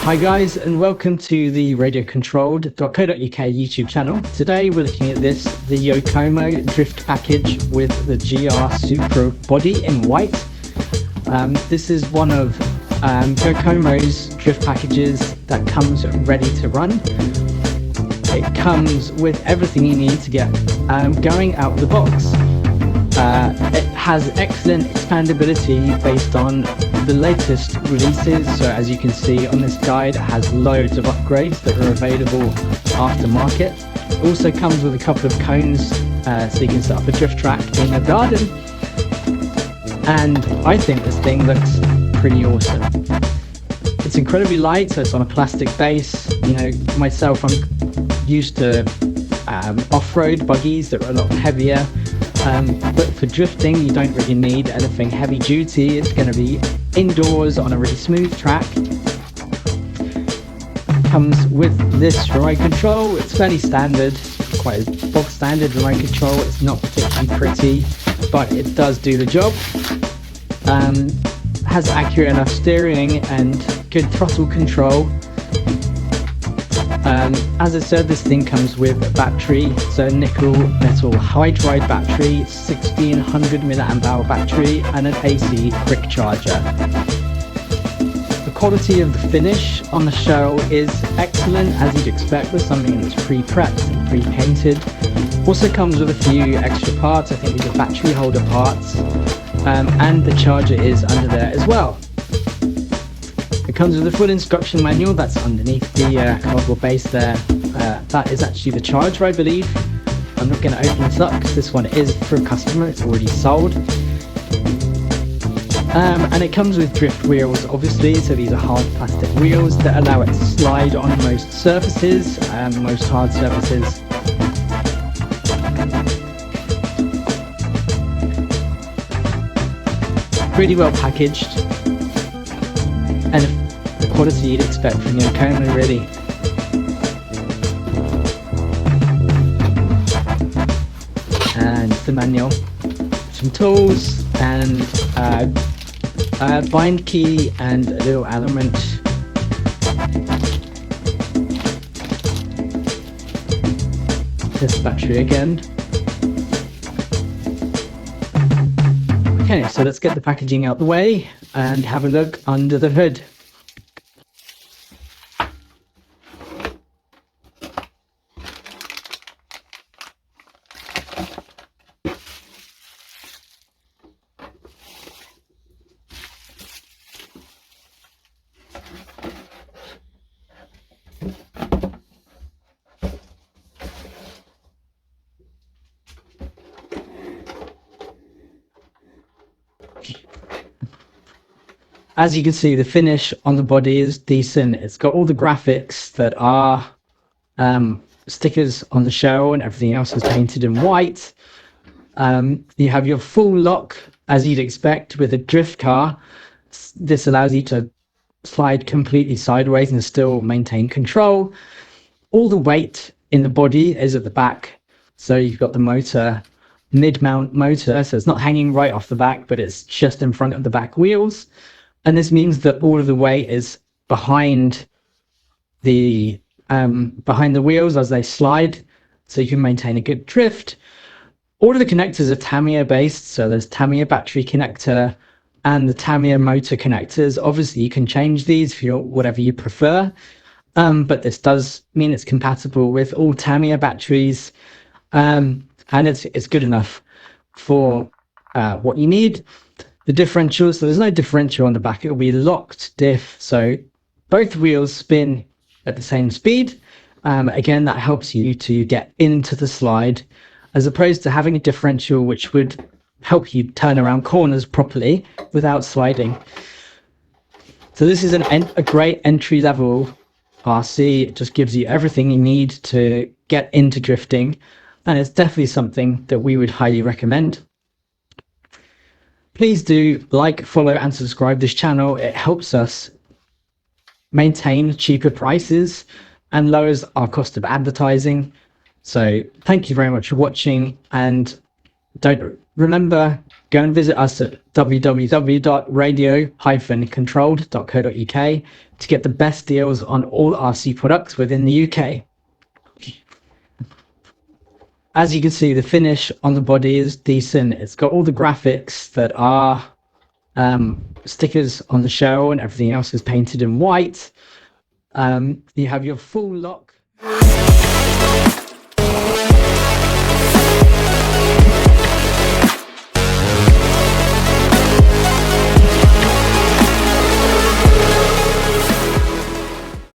Hi guys, and welcome to the radiocontrolled.co.uk YouTube channel. Today we're looking at the Yokomo Drift Package with the GR Supra Body in white. This is one of Yokomo's drift packages that comes ready to run. It comes with everything you need to get going out of the box. It has excellent expandability based on the latest releases, so as you can see on this guide, it has loads of upgrades that are available aftermarket. It also comes with a couple of cones so you can set up a drift track in your garden, and I think this thing looks pretty awesome. It's incredibly light, so it's on a plastic base. You know, myself, I'm used to off-road buggies that are a lot heavier. But for drifting, you don't really need anything heavy duty. It's going to be indoors on a really smooth track. Comes with this remote control. It's fairly standard, quite a bog standard remote control. It's not particularly pretty, but it does do the job. Has accurate enough steering and good throttle control. As I said, this thing comes with a battery, so nickel metal hydride battery, 1600 mAh battery, and an AC quick charger. The quality of the finish on the shell is excellent, as you'd expect with something that's pre-prepped and pre-painted. Also comes with a few extra parts. I think these are battery holder parts, and the charger is under there as well. It comes with a full instruction manual that's underneath the cardboard base there. That is actually the charger, I believe. I'm not going to open this up because this one is for a customer, it's already sold. And it comes with drift wheels, obviously, so these are hard plastic wheels that allow it to slide on most surfaces, most hard surfaces. Really well packaged, and the quality you'd expect from Yokomo, really. And the manual, some tools, and a bind key and a little element. This battery again. Okay, so let's get the packaging out the way and have a look under the hood. As you can see, the finish on the body is decent. It's got all the graphics that are stickers on the shell, and everything else is painted in white. You have your full lock, as you'd expect with a drift car. This allows you to slide completely sideways and still maintain control. All the weight in the body is at the back. So you've got the motor, mid-mount motor, so it's not hanging right off the back, but it's just in front of the back wheels. And this means that all of the weight is behind the wheels as they slide, so you can maintain a good drift. All of the connectors are Tamiya based, so there's Tamiya battery connector and the Tamiya motor connectors. Obviously, you can change these for whatever you prefer, but this does mean it's compatible with all Tamiya batteries, and it's good enough for what you need. The differential, so there's no differential on the back, it will be locked diff, so both wheels spin at the same speed. Again, that helps you to get into the slide, as opposed to having a differential which would help you turn around corners properly without sliding. So this is a great entry-level RC. It just gives you everything you need to get into drifting, and it's definitely something that we would highly recommend. Please do like, follow and subscribe this channel. It helps us maintain cheaper prices and lowers our cost of advertising. So thank you very much for watching, and don't Remember, go and visit us at www.radio-controlled.co.uk to get the best deals on all RC products within the UK. As you can see, the finish on the body is decent. It's got all the graphics that are stickers on the shell, and everything else is painted in white. You have your full lock